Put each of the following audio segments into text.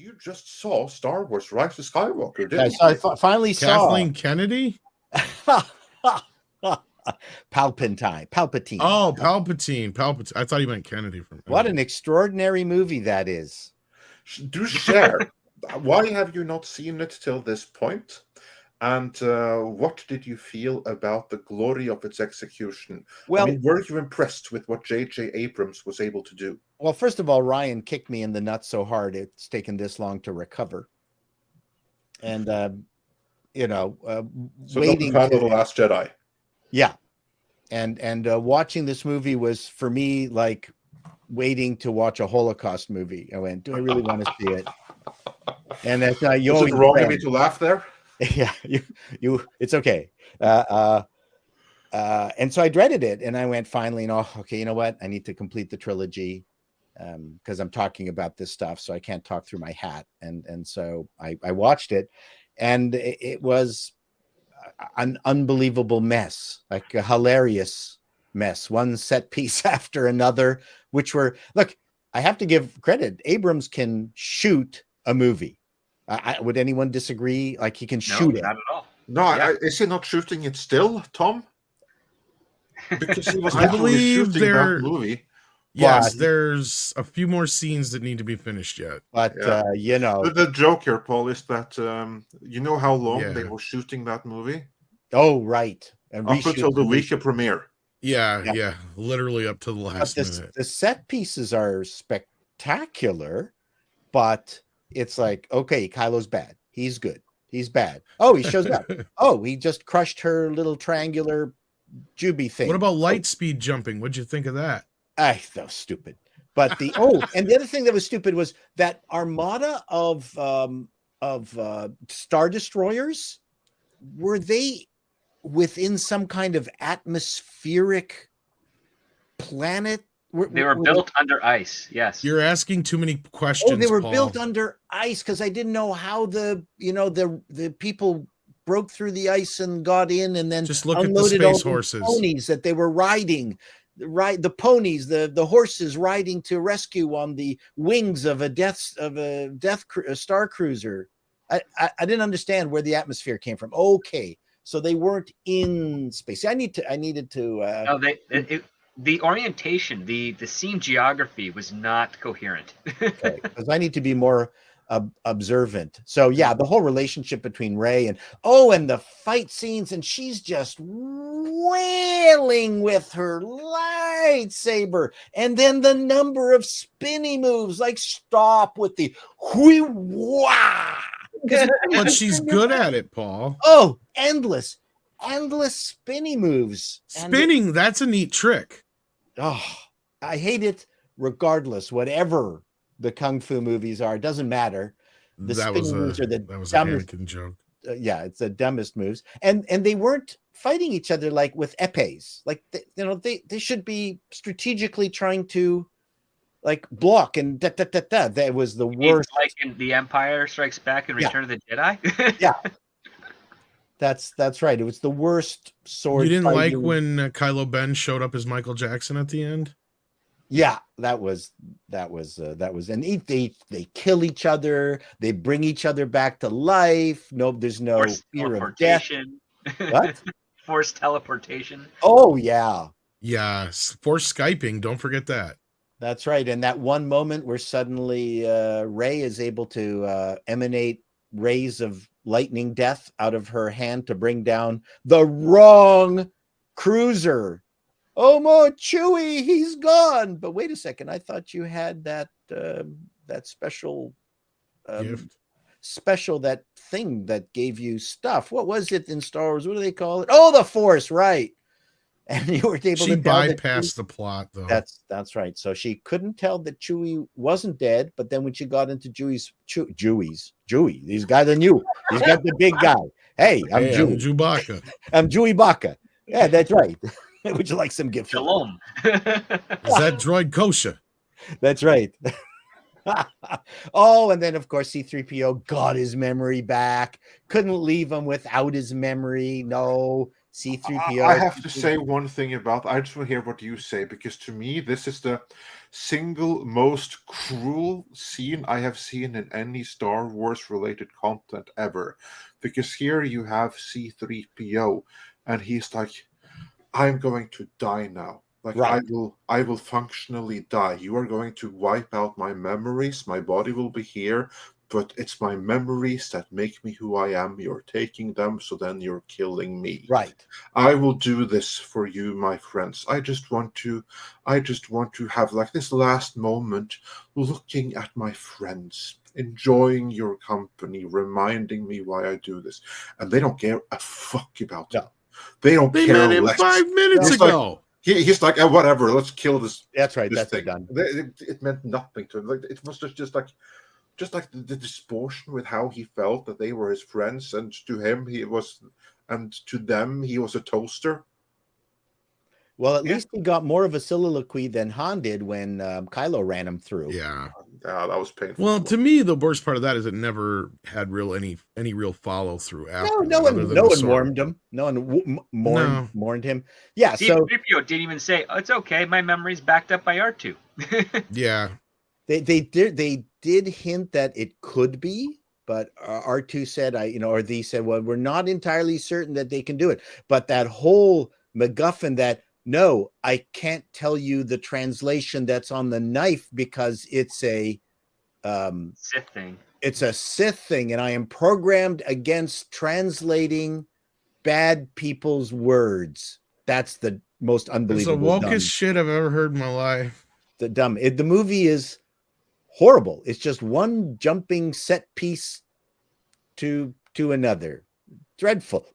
you just saw Star Wars Rise of Skywalker, didn't I finally Kathleen Kennedy? Palpatine. Oh, Palpatine. I thought you meant Kennedy. What an extraordinary movie that is. Do share. Why have you not seen it till this point? And what did you feel about the glory of its execution? Well, I mean, were you impressed with what J.J. Abrams was able to do? Well, first of all, Ryan kicked me in the nuts so hard it's taken this long to recover. And so waiting not the Last Jedi. Yeah, and watching this movie was for me like waiting to watch a Holocaust movie. I went, do I really want to see it? And that's you was always it wrong of me to laugh there? Yeah, it's okay. And so I dreaded it, and I went finally, okay, you know what? I need to complete the trilogy because I'm talking about this stuff, so I can't talk through my hat. And so I watched it, and it was an unbelievable mess, like a hilarious mess, one set piece after another, which were, look, I have to give credit. Abrams can shoot a movie. Would anyone disagree? Like he can shoot it? Not at all. No, is he not shooting it still, Tom? Because he was I believe shooting that movie. Yes, there's a few more scenes that need to be finished yet. But the joke here, Paul, is that you know how long they were shooting that movie? Oh, right. And up until the week of premiere. Yeah, literally up to the last minute. The set pieces are spectacular, but it's like, okay, Kylo's bad. He's good. He's bad. Oh, he shows up. Oh, he just crushed her little triangular Juby thing. What about light speed jumping? What'd you think of that? That was stupid. But and the other thing that was stupid was that armada of Star Destroyers, were they within some kind of atmospheric planet? They were built under ice. Yes. You're asking too many questions. Oh, they were Paul. built under ice because I didn't know how the people broke through the ice and got in, and then just look at the space horses, ponies that they were riding. The ponies, the horses riding to rescue on the wings of a star cruiser. I didn't understand where the atmosphere came from. Okay, so they weren't in space. I needed to. No, the orientation, the scene geography was not coherent. Okay, because I need to be more observant. So yeah, the whole relationship between Rey and the fight scenes, and she's just wailing with her lightsaber, and then the number of spinny moves, like stop with the hui wah. But she's good at it, Paul. Oh, endless spinny moves. Spinning, that's a neat trick. Oh, I hate it regardless, whatever the kung fu movies are. It doesn't matter. The spinning moves are the dumbest joke. It's the dumbest moves. And they weren't fighting each other like with epées. Like they should be strategically trying to like block and da. That was the worst. Like in The Empire Strikes Back and Return of the Jedi. Yeah. That's right. It was the worst sword. You didn't like when Kylo Ben showed up as Michael Jackson at the end? Yeah, that was, and they kill each other. They bring each other back to life. No, there's no fear of death. What? Forced teleportation. Oh yeah. Yeah, forced Skyping. Don't forget that. That's right. And that one moment where suddenly Rey is able to emanate rays of lightning death out of her hand to bring down the wrong cruiser. Oh, my Chewie, he's gone. But wait a second. I thought you had that special that thing that gave you stuff. What was it in Star Wars? What do they call it? Oh, the Force, right. And you were able to bypass the plot, though. That's right. So she couldn't tell that Chewie wasn't dead, but then when she got into Chewie, he's got the new. He's got the big guy. Hey, I'm Chewbacca. I'm Chewie Baka. Yeah, that's right. Would you like some gift? Shalom. Is that droid kosher? That's right. Oh, and then of course C-3PO got his memory back. Couldn't leave him without his memory. No. C-3PO. I have to say one thing about. I just want to hear what you say, because to me this is the single most cruel scene I have seen in any Star Wars related content ever. Because here you have C-3PO, and he's like, I'm going to die now. Like, Right. I will functionally die. You are going to wipe out my memories. My body will be here, but it's my memories that make me who I am. You're taking them, so then you're killing me. Right. I will do this for you, my friends. I just want to have like this last moment looking at my friends, enjoying your company, reminding me why I do this. And they don't care a fuck about No. him. They don't They care met him less. 5 minutes He's like- ago. He's like, whatever, let's kill this. That's right. This That's thing. done. It meant nothing to him. Like, it was just like the distortion with how he felt that they were his friends, and to him he was, and to them he was a toaster. Well, at least he got more of a soliloquy than Han did when Kylo ran him through. Yeah. Yeah, that was painful. Well, to me, the worst part of that is it never had any real follow through after. No one warned him. No one mourned him. Yeah. So C-3PO didn't even say, "Oh, it's okay. My memory's backed up by R2." Yeah. they did hint that it could be, but R2 said, or they said, well, we're not entirely certain that they can do it. But that whole MacGuffin that, no, I can't tell you the translation that's on the knife because it's a Sith thing. It's a Sith thing, and I am programmed against translating bad people's words. That's the most It's the unbelievable. wokest shit I've ever heard in my life. The movie is horrible. It's just one jumping set piece to another. Dreadful.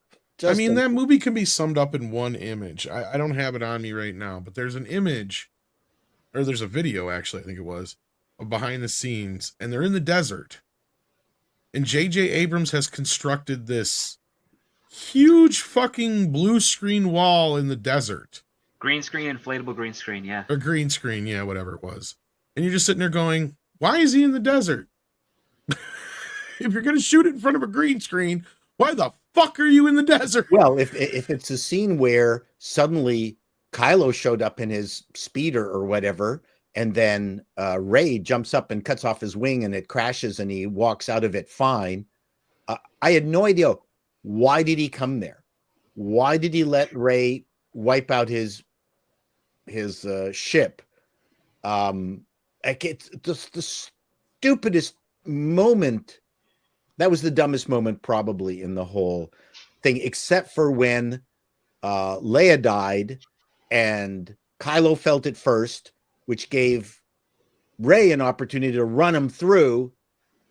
I mean, that movie can be summed up in one image. I don't have it on me right now, but there's an image, or there's a video, actually, I think it was, of behind the scenes, and they're in the desert. And J.J. Abrams has constructed this huge fucking blue screen wall in the desert. Green screen, inflatable green screen, yeah. Or green screen, yeah, whatever it was. And you're just sitting there going, why is he in the desert? If you're going to shoot it in front of a green screen, why the fuck are you in the desert? Well, if it's a scene where suddenly Kylo showed up in his speeder or whatever, and then Rey jumps up and cuts off his wing and it crashes and he walks out of it fine. I had no idea. Why did he come there? Why did he let Rey wipe out his ship? Like, it's just the stupidest moment. That was the dumbest moment probably in the whole thing, except for when Leia died and Kylo felt it first, which gave Rey an opportunity to run him through,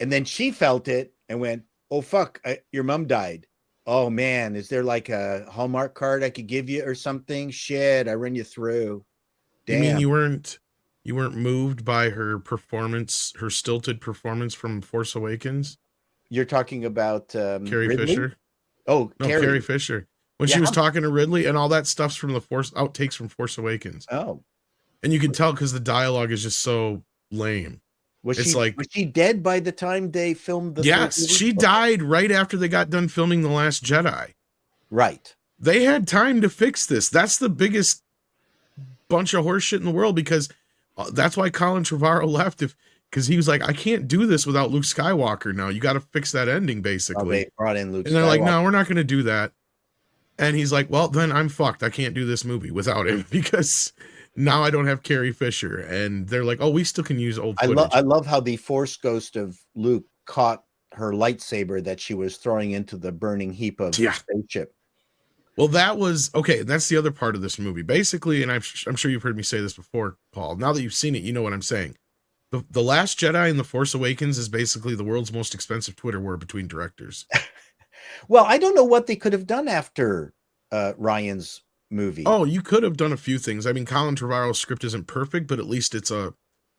and then she felt it and went, oh fuck, your mom died. Oh man, is there like a Hallmark card I could give you or something? Shit, I run you through. Damn. You mean you weren't moved by her performance, her stilted performance from Force Awakens? You're talking about Carrie Ridley? Fisher? Oh, No, Carrie Fisher. When she was talking to Ridley, and all that stuff's from the outtakes from Force Awakens. Oh. And you can tell because the dialogue is just so lame. Was It's like, was she dead by the time they filmed the yes, third movie? she died right after they got done filming The Last Jedi. Right. They had time to fix this. That's the biggest bunch of horse shit in the world, because that's why Colin Trevorrow left, because he was like, I can't do this without Luke Skywalker now. You got to fix that ending, basically. Oh, they brought in Luke and they're Skywalker. like, no, we're not going to do that. And he's like, well, then I'm fucked. I can't do this movie without him because now I don't have Carrie Fisher. And they're like, oh, we still can use old footage. I love how the Force ghost of Luke caught her lightsaber that she was throwing into the burning heap of the spaceship. Well, that was okay. That's the other part of this movie, basically. And I'm sure you've heard me say this before, Paul. Now that you've seen it, you know what I'm saying. The Last Jedi and The Force Awakens is basically the world's most expensive Twitter war between directors. Well, I don't know what they could have done after Ryan's movie. Oh, you could have done a few things. I mean, Colin Trevorrow's script isn't perfect, but at least it's a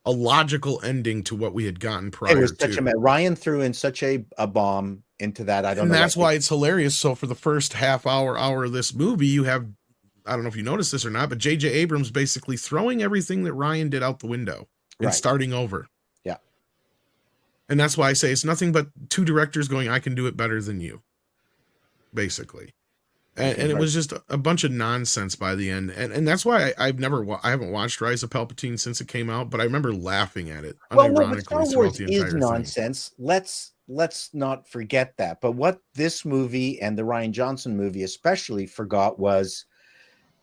logical ending to what we had gotten prior. It was such Ryan threw in such a bomb into that. I don't know. And that's why it's hilarious. So for the first half hour of this movie, you have, I don't know if you noticed this or not, but J.J. Abrams basically throwing everything that Ryan did out the window and starting over. Yeah. And that's why I say it's nothing but two directors going, I can do it better than you. Basically. And it was just a bunch of nonsense by the end, and that's why I haven't watched Rise of Palpatine since it came out, but I remember laughing at it unironically Star throughout Wars the entire is thing. nonsense. Let's not forget that. But what this movie and the Rian Johnson movie especially forgot was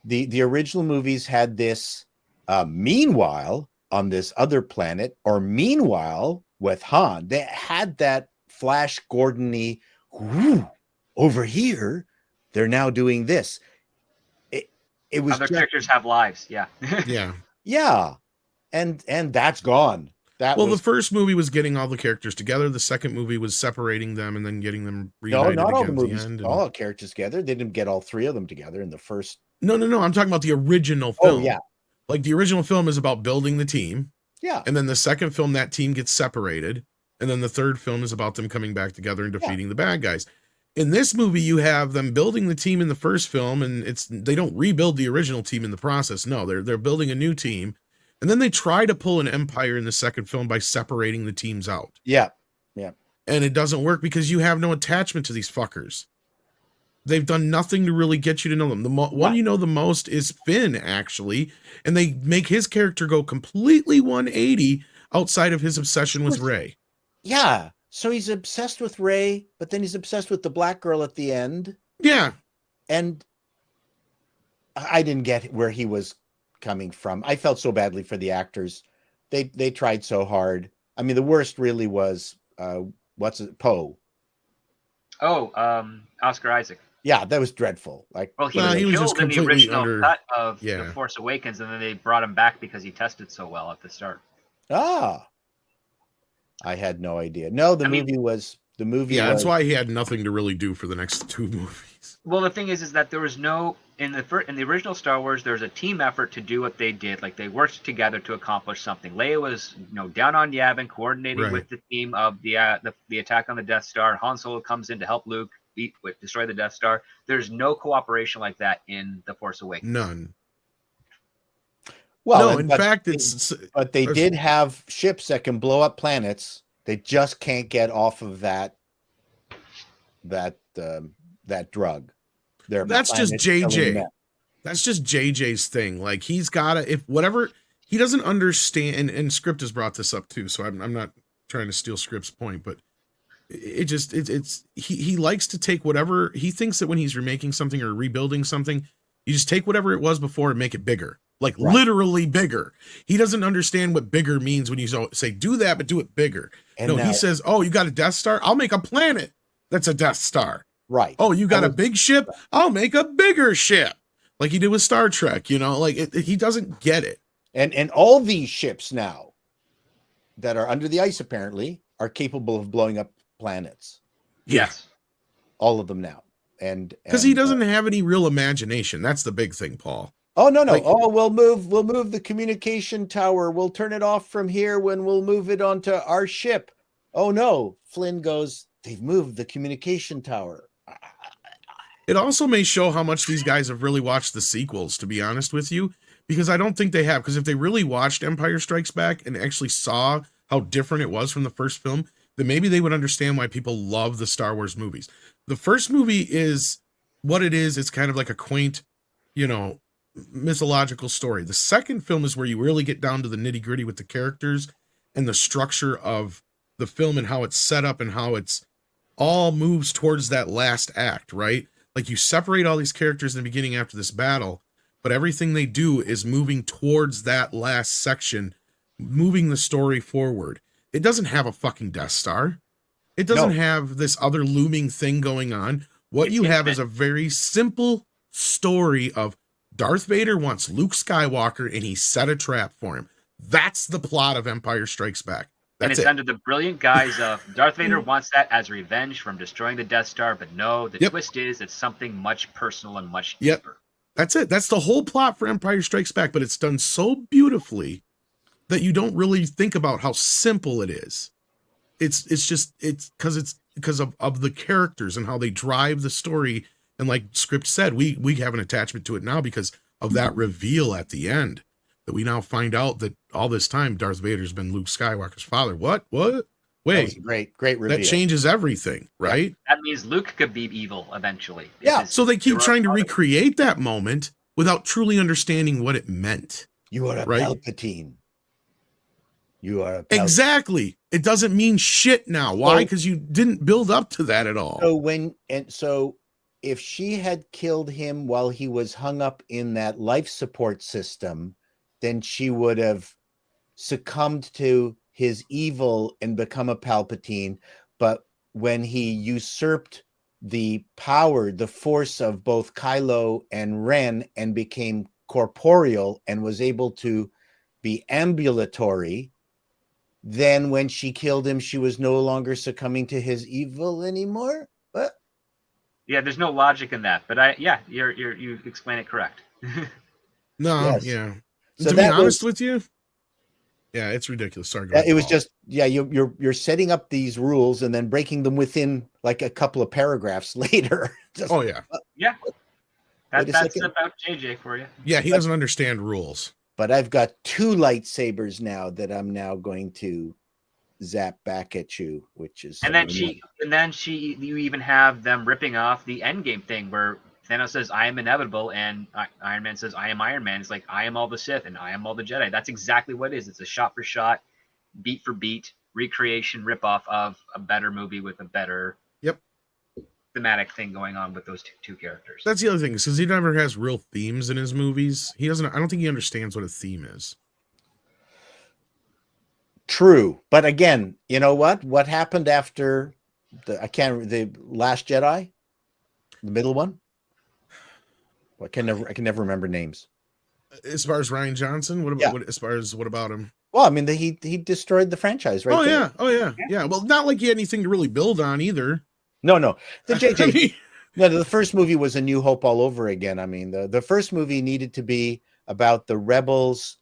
the original movies had this meanwhile on this other planet, or meanwhile with Han, they had that Flash Gordon-y over here. They're now doing this. It was other characters have lives. Yeah. Yeah. And that's gone. The first movie was getting all the characters together. The second movie was separating them and then getting them reunited. No, not all the again movies. at the end. All characters together. They didn't get all three of them together in the first. No. I'm talking about the original film. Oh, yeah. Like the original film is about building the team. Yeah. And then the second film, that team gets separated. And then the third film is about them coming back together and defeating the bad guys. In this movie, you have them building the team in the first film, and they don't rebuild the original team in the process. No, they're building a new team. And then they try to pull an empire in the second film by separating the teams out. Yeah. And it doesn't work because you have no attachment to these fuckers. They've done nothing to really get you to know them. The one you know the most is Finn, actually. And they make his character go completely 180 outside of his obsession with Rey. Yeah. So he's obsessed with Rey, but then he's obsessed with the black girl at the end. Yeah. And I didn't get where he was coming from. I felt so badly for the actors. They tried so hard. I mean, the worst really was Poe. Oscar Isaac. Yeah, that was dreadful. Like, well, he was just in the original cut of The Force Awakens, and then they brought him back because he tested so well at the start. I had no idea. No, the movie was. Yeah, that's why he had nothing to really do for the next two movies. Well, the thing is that there was no in the original Star Wars. There was a team effort to do what they did. Like, they worked together to accomplish something. Leia was, down on Yavin, coordinating with the team of the attack on the Death Star. Han Solo comes in to help Luke destroy the Death Star. There's no cooperation like that in The Force Awakens. None. Well, no, in fact, but they did have ships that can blow up planets. They just can't get off of that drug. That's just JJ. That's just JJ's thing. Like, he's gotta, he doesn't understand, and Script has brought this up too, so I'm not trying to steal Script's point, but he likes to take whatever he thinks that when he's remaking something or rebuilding something, you just take whatever it was before and make it bigger. Like, literally bigger. He doesn't understand what bigger means when you say, do that, but do it bigger. He says, oh, you got a Death Star? I'll make a planet that's a Death Star. Right. Oh, you got a big ship? I'll make a bigger ship. Like he did with Star Trek, he doesn't get it. And all these ships now that are under the ice, apparently, are capable of blowing up planets. Yes. All of them now. And because he doesn't have any real imagination. That's the big thing, Paul. Oh, no. We'll move the communication tower. We'll turn it off from here when we'll move it onto our ship. Oh, no. Flynn goes, they've moved the communication tower. It also may show how much these guys have really watched the sequels, to be honest with you, because I don't think they have. Because if they really watched Empire Strikes Back and actually saw how different it was from the first film, then maybe they would understand why people love the Star Wars movies. The first movie is what it is. It's kind of like a quaint, mythological story. The second film is where you really get down to the nitty gritty with the characters and the structure of the film and how it's set up and how it's all moves towards that last act, right? Like, you separate all these characters in the beginning after this battle, but everything they do is moving towards that last section, moving the story forward. It doesn't have a fucking Death Star. It doesn't have this other looming thing going on. What you have is a very simple story of Darth Vader wants Luke Skywalker and he set a trap for him. That's the plot of Empire Strikes Back. And it's under the brilliant guise of Darth Vader wants that as revenge from destroying the Death Star, but no, the twist is it's something much personal and much deeper. That's it. That's the whole plot for Empire Strikes Back, but it's done so beautifully that you don't really think about how simple it is. It's because of the characters and how they drive the story. And like Script said, we have an attachment to it now because of that reveal at the end. That we now find out that all this time Darth Vader's been Luke Skywalker's father. What? That was Wait, a great that reveal. changes everything, right? That means Luke could be evil eventually. Yeah. So they keep trying to recreate. recreate that moment without truly understanding what it meant. You are a Right? Palpatine. You are a Palpatine. Exactly. It doesn't mean shit now. Why? So- Because you didn't build up to that at all. So if she had killed him while he was hung up in that life support system, then she would have succumbed to his evil and become a Palpatine. But when he usurped the power, the force of both Kylo and Ren and became corporeal and was able to be ambulatory, then when she killed him, she was no longer succumbing to his evil anymore. What? Yeah, there's no logic in that, but you explain it correct. No, Yes. yeah. So To be that honest was- with you, yeah, it's ridiculous. Sorry, go ahead, it was Paul. just you're setting up these rules and then breaking them within like a couple of paragraphs later. Just, Oh yeah, Yeah, Wait a that's second. about JJ for you. yeah. He doesn't understand rules. but I've got 2 lightsabers now that I'm now going to zap back at you, which is And then you even have them ripping off the Endgame thing where Thanos says, "I am inevitable," and Iron Man says, "I am Iron Man." It's like, "I am all the Sith and I am all the Jedi." That's exactly what it is. It's a shot for shot, beat for beat recreation ripoff of a better movie with a better thematic thing going on with those two characters. That's the other thing, because he never has real themes in his movies. He doesn't. I don't think he understands what a theme is. true. But again, you know what happened after the Last Jedi, the middle one? I can never remember names. As far as Ryan Johnson, what about what about him? Well, I mean, he destroyed the franchise, right? Yeah. Well, not like he had anything to really build on either. No, the JJ. I mean, No, the first movie was A New Hope all over again. I mean, the first movie needed to be about the rebels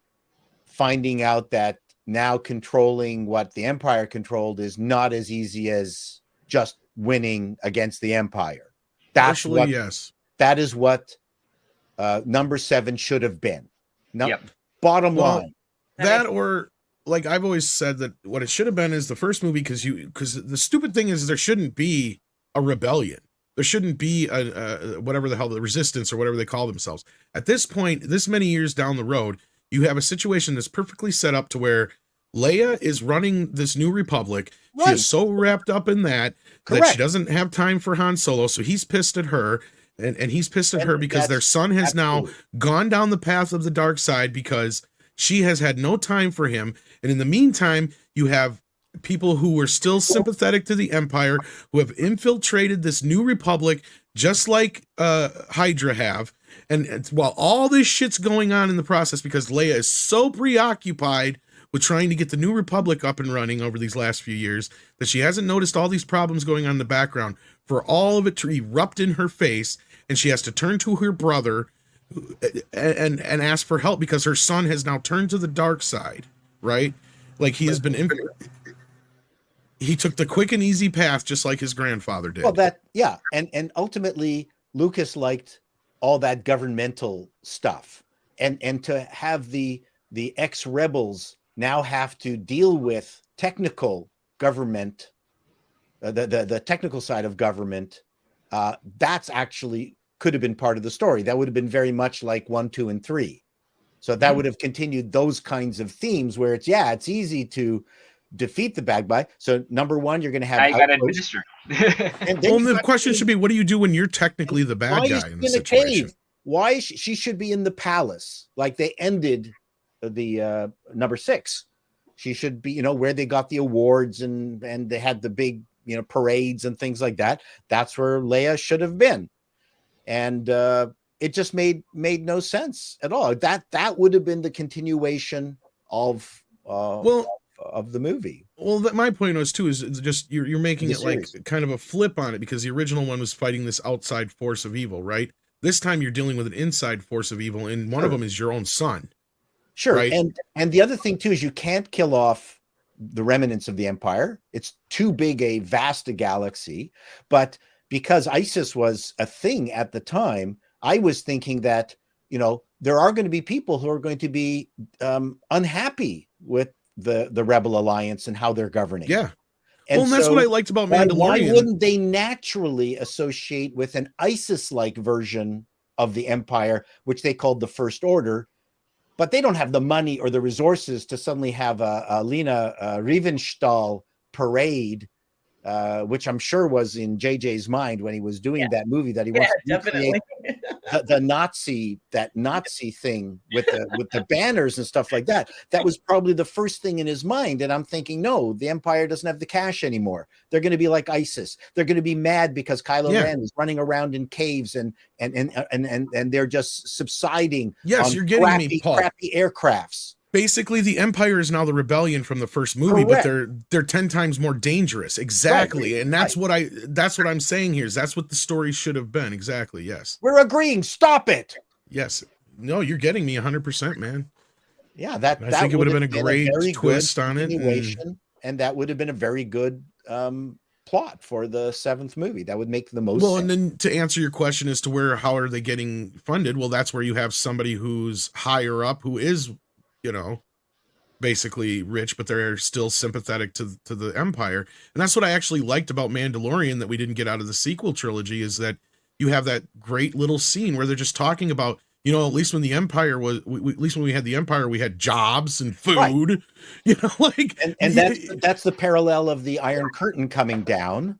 finding out that now controlling what the Empire controlled is not as easy as just winning against the Empire. That is what number 7 should have been. Bottom line. That, or like I've always said, that what it should have been is the first movie, because the stupid thing is there shouldn't be a rebellion. There shouldn't be a whatever the hell, the resistance or whatever they call themselves. At this point, this many years down the road, you have a situation that's perfectly set up to where Leia is running this new republic. Right. She is so wrapped up in that she doesn't have time for Han Solo. So he's pissed at her, and he's pissed at her because their son has now gone down the path of the dark side because she has had no time for him. And in the meantime, you have people who were still sympathetic to the Empire, who have infiltrated this new republic, just like Hydra have. And while all this shit's going on in the process, because Leia is so preoccupied with trying to get the new republic up and running over these last few years, that she hasn't noticed all these problems going on in the background, for all of it to erupt in her face, and she has to turn to her brother and ask for help because her son has now turned to the dark side, right? Like he has been he took the quick and easy path just like his grandfather did. Well, and ultimately Lucas liked all that governmental stuff, and to have the ex-rebels now have to deal with technical government, the technical side of government, that's actually could have been part of the story. That would have been very much like 1, 2, and 3. So that would have continued those kinds of themes where it's easy to defeat the bad guy. So number 1, you're going to have. I got to administer. And well, the question should be, what do you do when you're technically the bad guy in the situation? Cave? Why she should be in the palace, like they ended the number 6. She should be, where they got the awards and they had the big, parades and things like that. That's where Leia should have been. And it just made no sense at all. That would have been the continuation of the movie. Well, my point was too is just you're making it series. like kind of a flip on it, because the original one was fighting this outside force of evil, right? This time you're dealing with an inside force of evil, and one of them is your own son. Sure, right? And the other thing too is you can't kill off the remnants of the Empire. It's too big a vast galaxy. But because ISIS was a thing at the time, I was thinking that there are going to be people who are going to be unhappy with the Rebel Alliance and how they're governing. Yeah. And Well, and that's what I liked about Mandalorian. Why wouldn't they naturally associate with an ISIS-like version of the Empire, which they called the First Order? But they don't have the money or the resources to suddenly have a Lena Riefenstahl parade, which I'm sure was in JJ's mind when he was doing that movie, that he wants to recreate the Nazi thing with the banners and stuff like that. That was probably the first thing in his mind. And I'm thinking, no, the Empire doesn't have the cash anymore. They're going to be like ISIS. They're going to be mad because Kylo Ren is running around in caves and they're just subsiding. Yes, you're getting me, Paul. Crappy aircrafts. Basically, the Empire is now the rebellion from the first movie, Correct. but they're 10 times more dangerous. Exactly. Right. And that's what I'm saying here, is that's what the story should have been. Exactly. Yes. We're agreeing. Stop it. Yes. No, you're getting me 100%, man. Yeah, I think it would have been a great twist on it. And that would have been a very good plot for the 7th movie. That would make the most sense. And then to answer your question as to how are they getting funded? Well, that's where you have somebody who's higher up, who is, basically rich, but they're still sympathetic to the Empire. And that's what I actually liked about Mandalorian that we didn't get out of the sequel trilogy, is that you have that great little scene where they're just talking about, at least when the Empire was, at least when we had the Empire, we had jobs and food, and that's the parallel of the Iron Curtain coming down,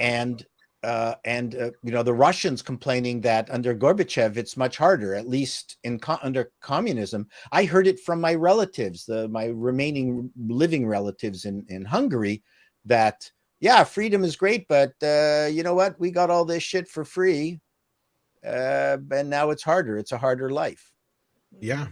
and the Russians complaining that under Gorbachev it's much harder, at least under communism. I heard it from my relatives, my remaining living relatives in Hungary, that freedom is great, but you know what? We got all this shit for free, and now it's harder. It's a harder life. Yeah.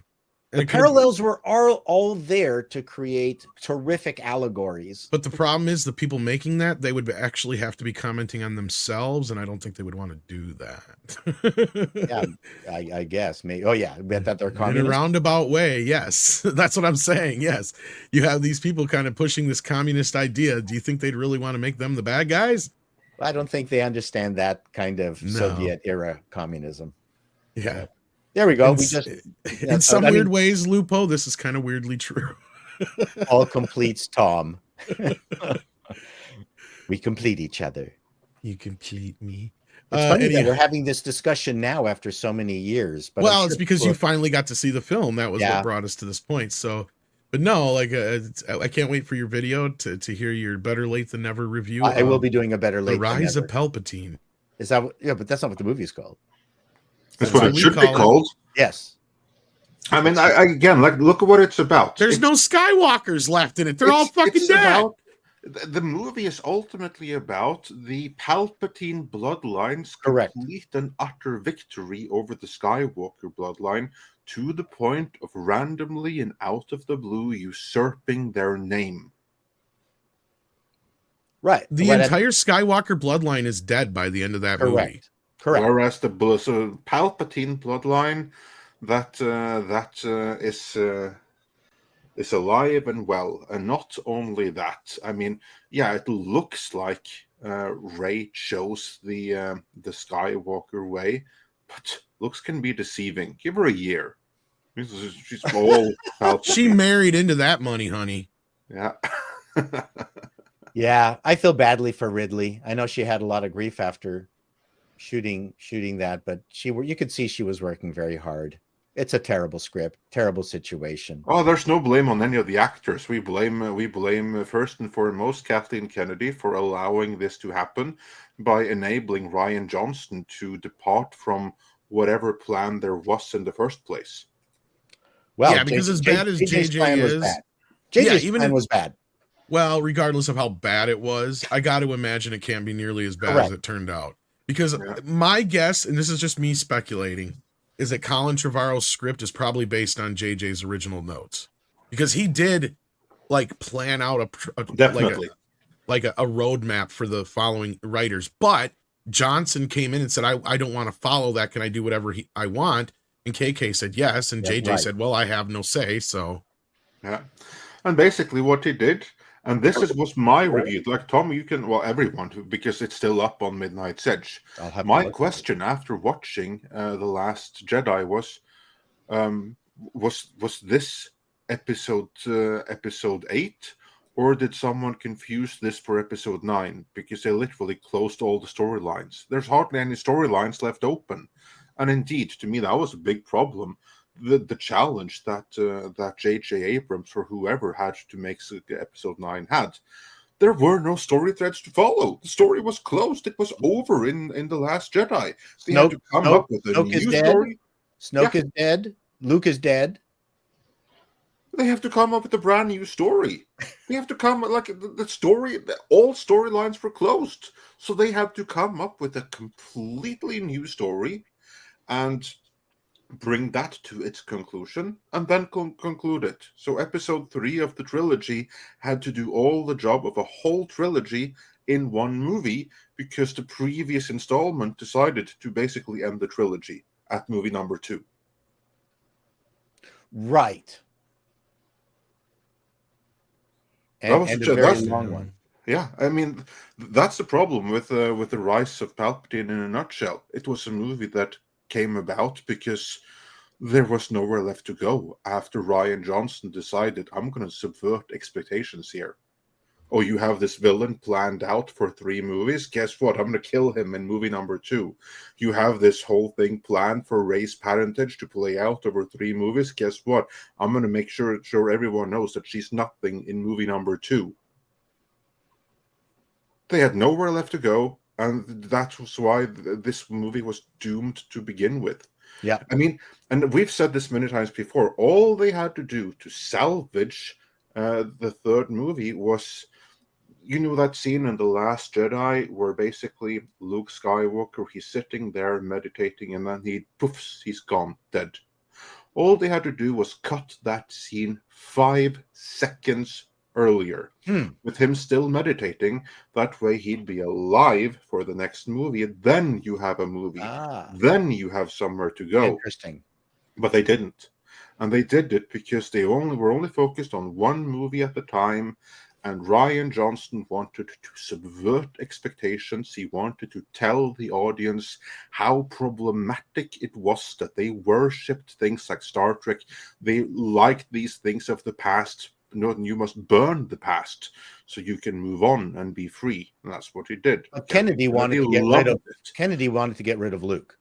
The parallels were all there to create terrific allegories. But the problem is, the people making that, they would actually have to be commenting on themselves, and I don't think they would want to do that. I guess. Maybe. Oh, yeah. Bet that they're communists. In a roundabout way, yes. That's what I'm saying, yes. You have these people kind of pushing this communist idea. Do you think they'd really want to make them the bad guys? I don't think they understand that kind of Soviet-era communism. Yeah. There we go. In some weird ways, Lupo, this is kind of weirdly true. All completes Tom. We complete each other. You complete me. It's funny that we're having this discussion now after so many years. But it's because you finally got to see the film. That was what brought us to this point. So, but no, I can't wait for your video to hear your better late than never review. I will be doing a better late. The Rise of Palpatine. Is that? Yeah, but that's not what the movie is called. That's what it should be called. Yes. I mean, again, look at what it's about. There's no Skywalkers left in it. They're all fucking dead. The movie is ultimately about the Palpatine bloodline's complete and utter victory over the Skywalker bloodline, to the point of randomly and out of the blue usurping their name. Right. The entire Skywalker bloodline is dead by the end of that movie. Correct. Whereas the Palpatine bloodline, that is alive and well, and not only that. I mean, it looks like Rey chose the Skywalker way, but looks can be deceiving. Give her a year. She's all Palpatine. She married into that money, honey. Yeah. Yeah, I feel badly for Ridley. I know she had a lot of grief after shooting that, but you could see she was working very hard. It's a terrible script, terrible situation. Oh, there's no blame on any of the actors. We blame first and foremost Kathleen Kennedy for allowing this to happen by enabling Rian Johnson to depart from whatever plan there was in the first place. Well, because as bad as JJ is, JJ's plan was bad. Well, regardless of how bad it was, I got to imagine it can't be nearly as bad as it turned out. Because my guess, and this is just me speculating, is that Colin Trevorrow's script is probably based on JJ's original notes, because he did plan out a roadmap for the following writers. But Johnson came in and said, I don't want to follow that. Can I do whatever I want? And KK said yes, and JJ said, well, I have no say. So and basically what he did. And this was my review. Tom, you can, everyone, because it's still up on Midnight's Edge. My question after watching The Last Jedi was this episode 8, Or did someone confuse this for episode 9? Because they literally closed all the storylines. There's hardly any storylines left open. And indeed, to me, that was a big problem. The challenge that J.J. Abrams or whoever had to make episode 9 had. There were no story threads to follow. The story was closed. It was over in The Last Jedi. They had to come up with a new story. Snoke is dead. Luke is dead. They have to come up with a brand new story. They have to come, like, the story, all storylines were closed. So they have to come up with a completely new story and bring that to its conclusion and then conclude it. So episode 3 of the trilogy had to do all the job of a whole trilogy in one movie because the previous installment decided to basically end the trilogy at movie number 2. Right. And a very long one. Yeah, I mean, that's the problem with the Rise of Palpatine in a nutshell. It was a movie that came about because there was nowhere left to go after Rian Johnson decided, I'm going to subvert expectations here. Oh, you have this villain planned out for 3 movies? Guess what? I'm going to kill him in movie number 2. You have this whole thing planned for Rey's parentage to play out over 3 movies? Guess what? I'm going to make sure everyone knows that she's nothing in movie number 2. They had nowhere left to go, and that was why this movie was doomed to begin with. Yeah. I mean, and we've said this many times before, all they had to do to salvage the 3rd movie was, you know, that scene in The Last Jedi where basically Luke Skywalker, he's sitting there meditating and then he's gone, dead. All they had to do was cut that scene 5 seconds earlier with him still meditating. That way he'd be alive for the next movie. Then you have a movie. Then you have somewhere to go. Interesting. But they didn't. And they did it because they were only focused on one movie at a time. And Rian Johnson wanted to subvert expectations. He wanted to tell the audience how problematic it was that they worshipped things like Star Trek. They liked these things of the past. No, you must burn the past so you can move on and be free. And that's what he did. But Kennedy wanted to get rid of Luke.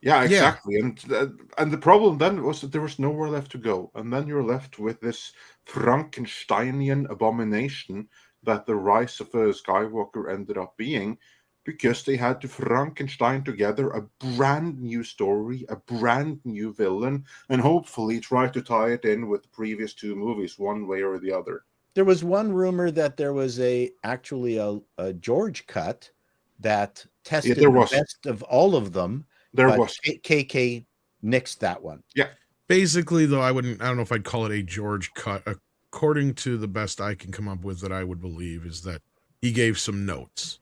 Yeah, exactly. Yeah. And the problem then was that there was nowhere left to go. And then you're left with this Frankensteinian abomination that the Rise of Skywalker ended up being, because they had to Frankenstein together a brand new story, a brand new villain, and hopefully try to tie it in with the previous 2 movies one way or the other. There was one rumor that there was actually a George cut that tested the best of all of them. There was. KK nixed that one. Yeah. Basically, though, I don't know if I'd call it a George cut. According to the best I can come up with that I would believe is that he gave some notes.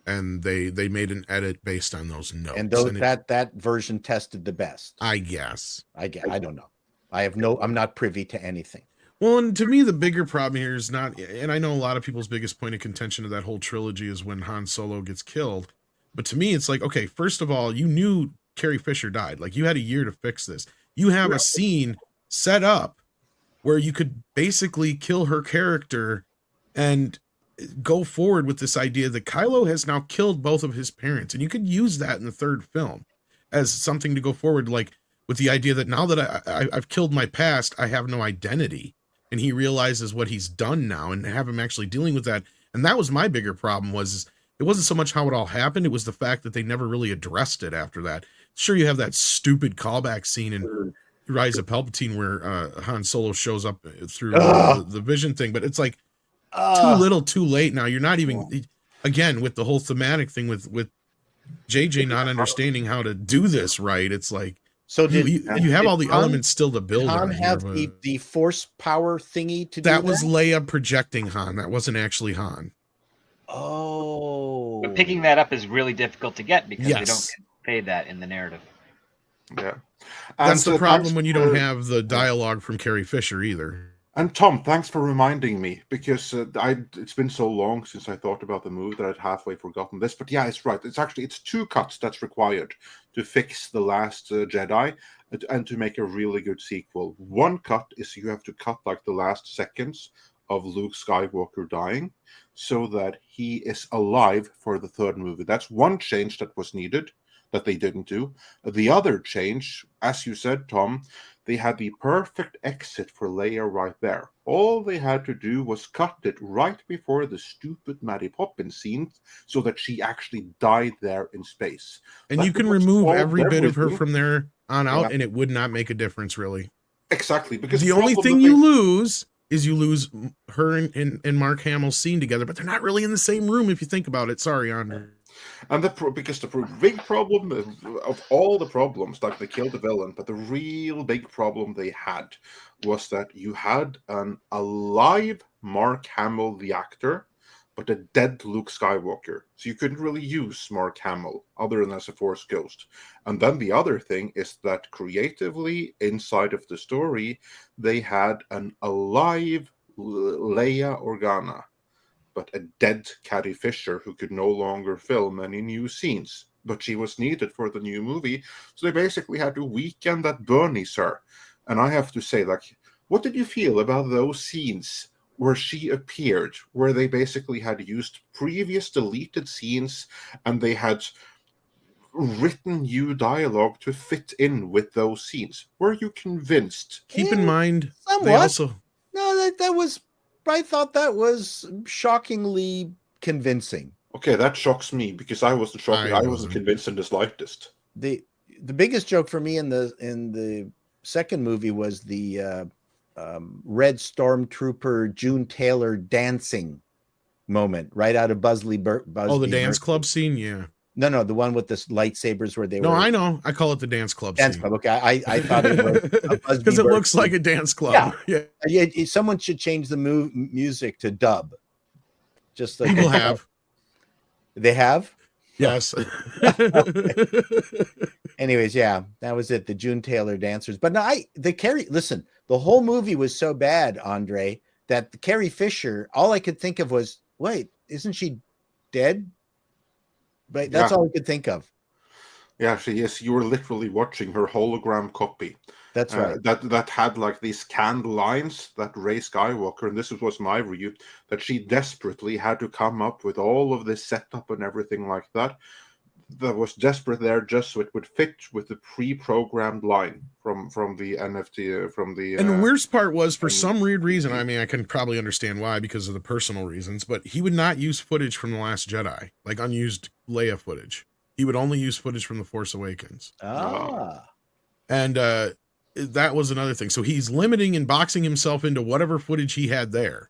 And they made an edit based on those notes. And that version tested the best. I guess. I don't know. I'm not privy to anything. Well, and to me, the bigger problem here is not, and I know a lot of people's biggest point of contention of that whole trilogy is when Han Solo gets killed. But to me, it's like, okay, first of all, you knew Carrie Fisher died. Like, you had a year to fix this. You have a scene set up where you could basically kill her character and go forward with this idea that Kylo has now killed both of his parents. And you could use that in the 3rd film as something to go forward, like with the idea that now that I've killed my past, I have no identity. And he realizes what he's done now, and have him actually dealing with that. And that was my bigger problem, was it wasn't so much how it all happened. It was the fact that they never really addressed it after that. Sure, you have that stupid callback scene in Rise of Palpatine where Han Solo shows up through the vision thing, but it's like too little, too late now. You're not even, again, with the whole thematic thing with JJ not understanding how to do this right. It's like, so you have all the elements still to build on. Have the force power thingy to do that? Was Leia projecting Han. That wasn't actually Han. Oh. But picking that up is really difficult to get because they don't get paid that in the narrative. Yeah. That's the problem when you don't have the dialogue from Carrie Fisher either. And Tom, thanks for reminding me, because it's been so long since I thought about the movie that I'd halfway forgotten this. But yeah, it's right. It's 2 cuts that's required to fix The Last Jedi and to make a really good sequel. One cut is you have to cut like the last seconds of Luke Skywalker dying so that he is alive for the third movie. That's one change that was needed that they didn't do. The other change, as you said, Tom, they had the perfect exit for Leia right there. All they had to do was cut it right before the stupid Mary Poppins scene so that she actually died there in space. And That you can was remove solved every bit of her everything. from there on out, Yeah. and it would not make a difference, really. Exactly. Because The only thing you lose is you lose her and Mark Hamill's scene together, but they're not really in the same room if you think about it. Sorry, Andre. And because the big problem of all the problems, like they killed the villain, but the real big problem they had was that you had an alive Mark Hamill, the actor, but a dead Luke Skywalker. So you couldn't really use Mark Hamill other than as a Force ghost. And then the other thing is that creatively, inside of the story, they had an alive Leia Organa, but a dead Carrie Fisher who could no longer film any new scenes. But she was needed for the new movie, so they basically had to weekend that Bernie, sir. And I have to say, like, what did you feel about those scenes where she appeared, where they basically had used previous deleted scenes and they had written new dialogue to fit in with those scenes? Were you convinced? Keep in mind, somewhat. they also... No, that was... I thought that was shockingly convincing. Okay, that shocks me because I wasn't shocked. I wasn't wasn't. convinced in the slightest. The biggest joke for me in the second movie was the Red Stormtrooper June Taylor dancing moment right out of Busby. Oh, the dance club scene? Yeah. No, the one with the lightsabers where they were... No, I know. I call it the dance club Dance scene. club. Okay, I thought it was a Busby because it Bird looks scene. like a dance club. Yeah. Someone should change the music to dub. Just People have. They have? Yes. Anyways, yeah, that was it. The June Taylor dancers. But no, listen, the whole movie was so bad, Andre, that the Carrie Fisher, all I could think of was, wait, isn't she dead? But that's all I could think of. Yeah, she is. You were literally watching her hologram copy. That's right. That had like these canned lines that Rey Skywalker, and this was my review, that she desperately had to come up with all of this setup and everything like that. That was desperate there just so it would fit with the pre-programmed line from the NFT from the. And the worst part was, for some weird reason, I mean, I can probably understand why because of the personal reasons, but he would not use footage from The Last Jedi, like unused Leia footage. He would only use footage from The Force Awakens. And that was another thing. So he's limiting and boxing himself into whatever footage he had there,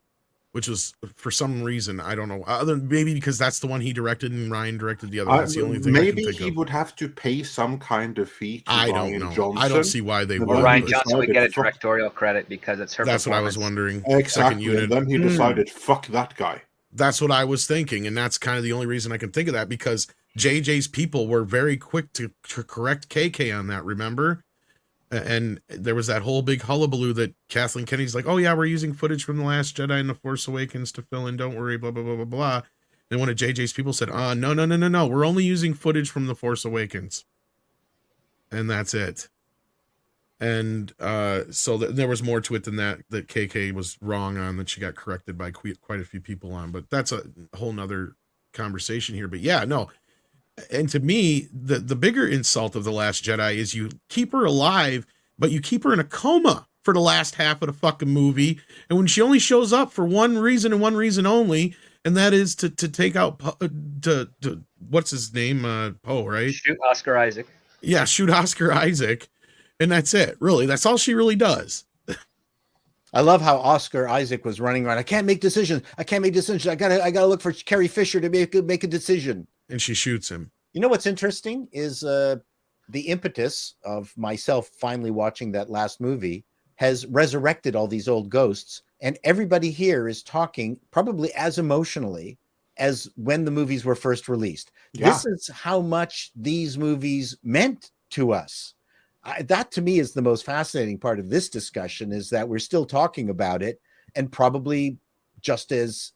which was, for some reason, I don't know, other maybe because that's the one he directed and Ryan directed the other. That's the only thing maybe I can think he would have to pay some kind of fee to I Ryan don't know. Johnson. I don't see why they would. Or Ryan but Johnson would get a directorial credit because it's her. That's what I was wondering. Exactly. And then he decided, fuck that guy. That's what I was thinking, and that's kind of the only reason I can think of that, because JJ's people were very quick to correct KK on that, remember? And there was that whole big hullabaloo that Kathleen Kennedy's like, oh yeah, we're using footage from The Last Jedi and The Force Awakens to fill in, don't worry, blah, blah, blah, blah, blah. And one of JJ's people said, no, we're only using footage from The Force Awakens. And that's it. And so there was more to it than that KK was wrong on, that she got corrected by quite a few people on. But that's a whole nother conversation here. But yeah, no. And to me, the bigger insult of The Last Jedi is you keep her alive, but you keep her in a coma for the last half of the fucking movie. And when she only shows up for one reason and one reason only, and that is to take out, to what's his name? Poe, right? Shoot Oscar Isaac. Yeah, shoot Oscar Isaac. And that's it. Really, that's all she really does. I love how Oscar Isaac was running around. I can't make decisions. I gotta look for Carrie Fisher to make a decision. And she shoots him. You know what's interesting is the impetus of myself finally watching that last movie has resurrected all these old ghosts, and everybody here is talking probably as emotionally as when the movies were first released. Yeah. This is how much these movies meant to us. That to me is the most fascinating part of this discussion, is that we're still talking about it and probably just as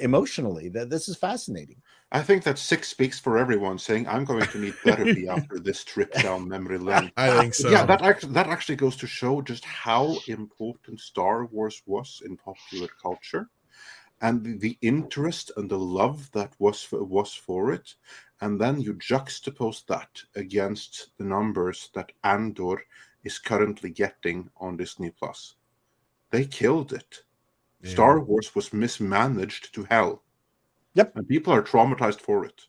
emotionally. This is fascinating. I think that 6 speaks for everyone, saying I'm going to need therapy after this trip down memory lane. I think so. Yeah, that actually goes to show just how important Star Wars was in popular culture, and the interest and the love that was for it. And then you juxtapose that against the numbers that Andor is currently getting on Disney Plus. They killed it. Yeah. Star Wars was mismanaged to hell. Yep. And people are traumatized for it.